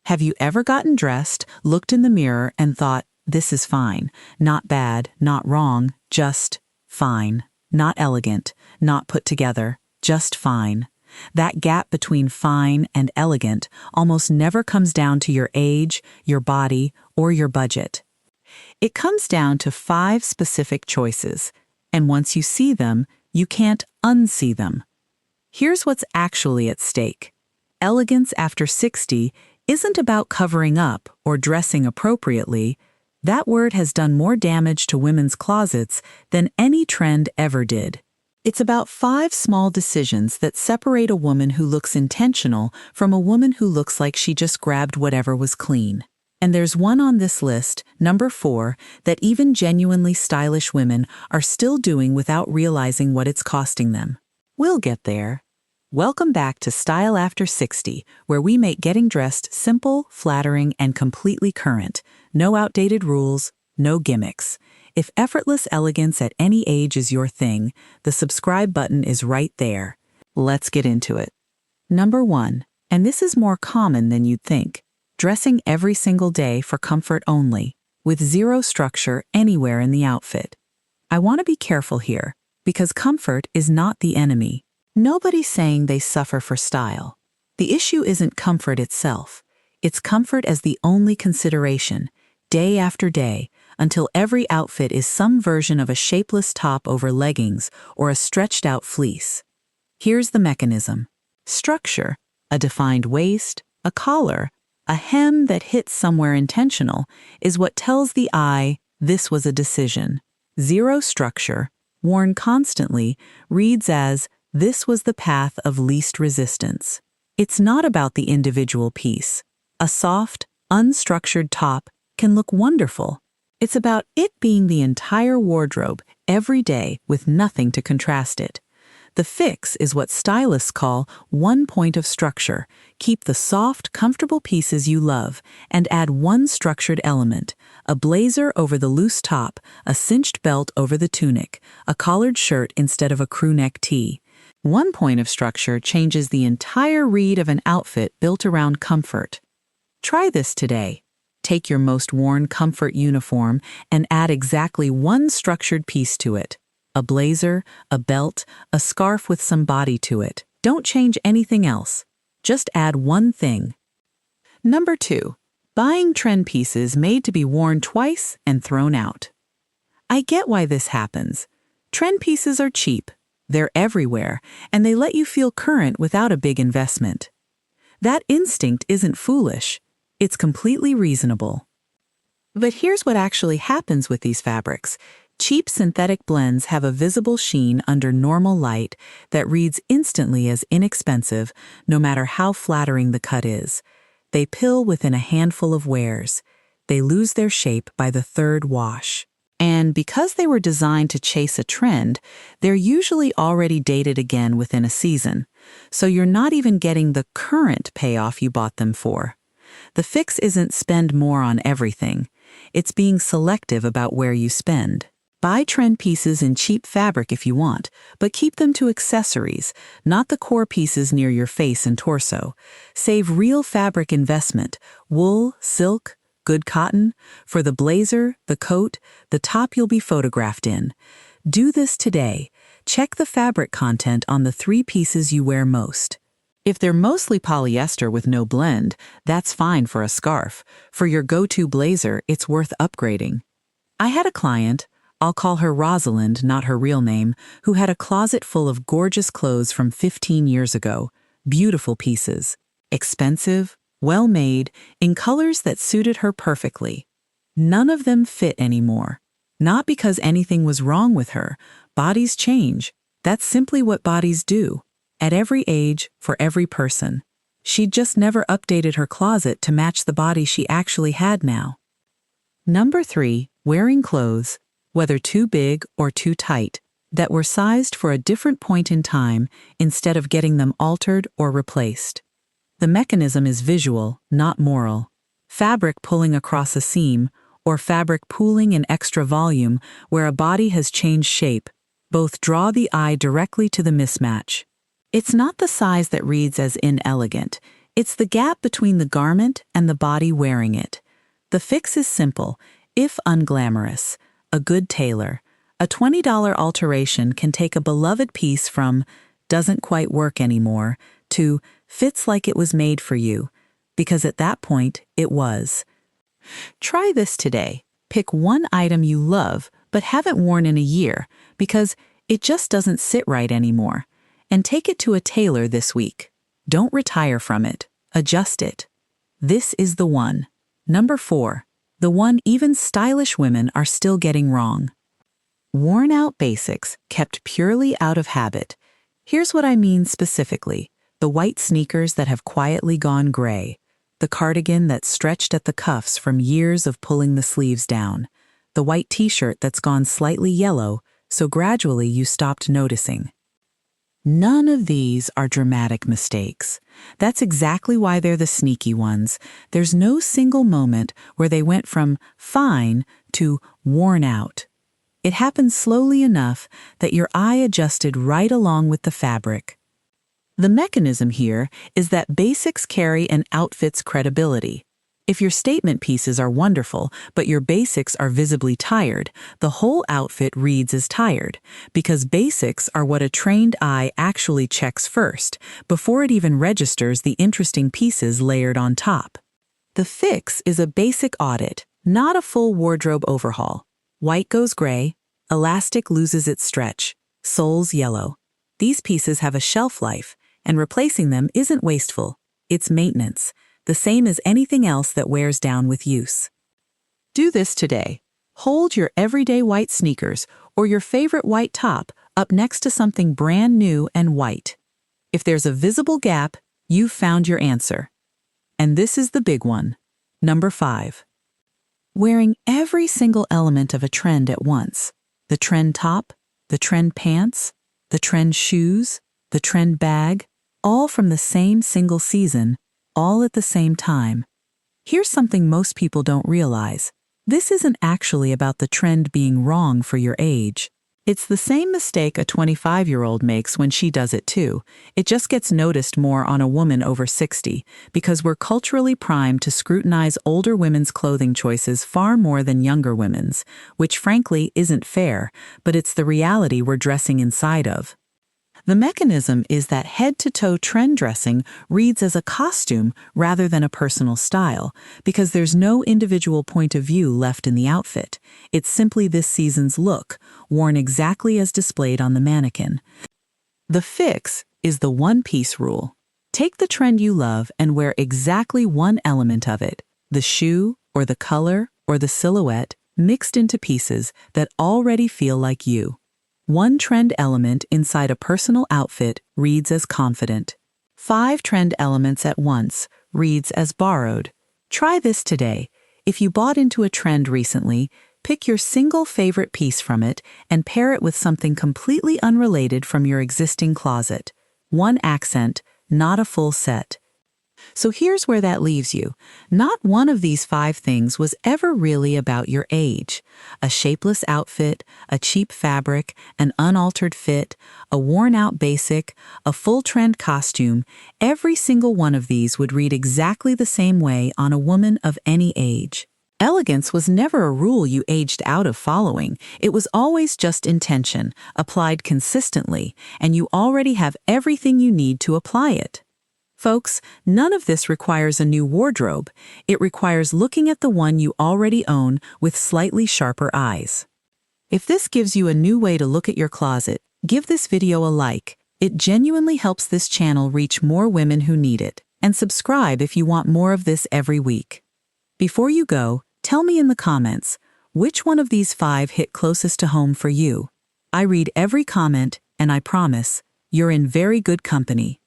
Have you ever gotten dressed, looked in the mirror, and thought, this is fine, not bad, not wrong, just fine, not elegant, not put together, just fine? That gap between fine and elegant almost never comes down to your age, your body, or your budget. It comes down to 5 specific choices, and once you see them, you can't unsee them. Here's what's actually at stake. Elegance after 60 isn't about covering up or dressing appropriately. That word has done more damage to women's closets than any trend ever did. It's about 5 small decisions that separate a woman who looks intentional from a woman who looks like she just grabbed whatever was clean. And there's one on this list, number 4, that even genuinely stylish women are still doing without realizing what it's costing them. We'll get there. Welcome back to Style After 60, where we make getting dressed simple, flattering, and completely current. No outdated rules, no gimmicks. If effortless elegance at any age is your thing, the subscribe button is right there. Let's get into it. Number 1, and this is more common than you'd think, dressing every single day for comfort only, with zero structure anywhere in the outfit. I want to be careful here, because comfort is not the enemy. Nobody's saying they suffer for style. The issue isn't comfort itself. It's comfort as the only consideration, day after day, until every outfit is some version of a shapeless top over leggings or a stretched-out fleece. Here's the mechanism. Structure, a defined waist, a collar, a hem that hits somewhere intentional, is what tells the eye this was a decision. Zero structure, worn constantly, reads as this was the path of least resistance. It's not about the individual piece. A soft, unstructured top can look wonderful. It's about it being the entire wardrobe every day with nothing to contrast it. The fix is what stylists call one point of structure. Keep the soft, comfortable pieces you love and add one structured element: a blazer over the loose top, a cinched belt over the tunic, a collared shirt instead of a crew neck tee. One point of structure changes the entire read of an outfit built around comfort. Try this today. Take your most worn comfort uniform and add exactly one structured piece to it. A blazer, a belt, a scarf with some body to it. Don't change anything else. Just add one thing. Number 2, buying trend pieces made to be worn twice and thrown out. I get why this happens. Trend pieces are cheap. They're everywhere, and they let you feel current without a big investment. That instinct isn't foolish. It's completely reasonable. But here's what actually happens with these fabrics. Cheap synthetic blends have a visible sheen under normal light that reads instantly as inexpensive, no matter how flattering the cut is. They pill within a handful of wears. They lose their shape by the 3rd wash. And because they were designed to chase a trend, they're usually already dated again within a season. So you're not even getting the current payoff you bought them for. The fix isn't spend more on everything. It's being selective about where you spend. Buy trend pieces in cheap fabric if you want, but keep them to accessories, not the core pieces near your face and torso. Save real fabric investment, wool, silk, good cotton, for the blazer, the coat, the top you'll be photographed in. Do this today. Check the fabric content on the 3 pieces you wear most. If they're mostly polyester with no blend, that's fine for a scarf. For your go-to blazer, it's worth upgrading. I had a client, I'll call her Rosalind, not her real name, who had a closet full of gorgeous clothes from 15 years ago. Beautiful pieces. Expensive, well-made, in colors that suited her perfectly. None of them fit anymore. Not because anything was wrong with her. Bodies change. That's simply what bodies do. At every age, for every person. She'd just never updated her closet to match the body she actually had now. Number 3, wearing clothes, whether too big or too tight, that were sized for a different point in time instead of getting them altered or replaced. The mechanism is visual, not moral. Fabric pulling across a seam, or fabric pooling in extra volume where a body has changed shape, both draw the eye directly to the mismatch. It's not the size that reads as inelegant, It's the gap between the garment and the body wearing it. The fix is simple, if unglamorous. A good tailor. A $20 alteration can take a beloved piece from doesn't quite work anymore to fits like it was made for you, because at that point, it was. Try this today. Pick one item you love but haven't worn in a year because it just doesn't sit right anymore, and take it to a tailor this week. Don't retire from it. Adjust it. This is the one. Number 4. The one even stylish women are still getting wrong. Worn-out basics kept purely out of habit. Here's what I mean specifically. The white sneakers that have quietly gone gray. The cardigan that's stretched at the cuffs from years of pulling the sleeves down. The white t-shirt that's gone slightly yellow, so gradually you stopped noticing. None of these are dramatic mistakes. That's exactly why they're the sneaky ones. There's no single moment where they went from fine to worn out. It happened slowly enough that your eye adjusted right along with the fabric. The mechanism here is that basics carry an outfit's credibility. If your statement pieces are wonderful, but your basics are visibly tired, the whole outfit reads as tired, because basics are what a trained eye actually checks first, before it even registers the interesting pieces layered on top. The fix is a basic audit, not a full wardrobe overhaul. White goes gray, elastic loses its stretch, soles yellow. These pieces have a shelf life, and replacing them isn't wasteful, it's maintenance, the same as anything else that wears down with use. Do this today. Hold your everyday white sneakers or your favorite white top up next to something brand new and white. If there's a visible gap, you've found your answer. And this is the big one. Number 5. Wearing every single element of a trend at once. The trend top, the trend pants, the trend shoes, the trend bag, all from the same single season, all at the same time. Here's something most people don't realize. This isn't actually about the trend being wrong for your age. It's the same mistake a 25-year-old makes when she does it too. It just gets noticed more on a woman over 60 because we're culturally primed to scrutinize older women's clothing choices far more than younger women's, which frankly isn't fair, but it's the reality we're dressing inside of. The mechanism is that head-to-toe trend dressing reads as a costume rather than a personal style, because there's no individual point of view left in the outfit. It's simply this season's look, worn exactly as displayed on the mannequin. The fix is the one-piece rule. Take the trend you love and wear exactly one element of it, the shoe or the color or the silhouette, mixed into pieces that already feel like you. One trend element inside a personal outfit reads as confident. 5 trend elements at once reads as borrowed. Try this today. If you bought into a trend recently, pick your single favorite piece from it and pair it with something completely unrelated from your existing closet. One accent, not a full set. So here's where that leaves you. Not one of these 5 things was ever really about your age. A shapeless outfit, a cheap fabric, an unaltered fit, a worn-out basic, a full trend costume, every single one of these would read exactly the same way on a woman of any age. Elegance was never a rule you aged out of following. It was always just intention, applied consistently, and you already have everything you need to apply it. Folks, none of this requires a new wardrobe. It requires looking at the one you already own with slightly sharper eyes. If this gives you a new way to look at your closet, give this video a like. It genuinely helps this channel reach more women who need it. And subscribe if you want more of this every week. Before you go, tell me in the comments, which one of these 5 hit closest to home for you? I read every comment, and I promise, you're in very good company.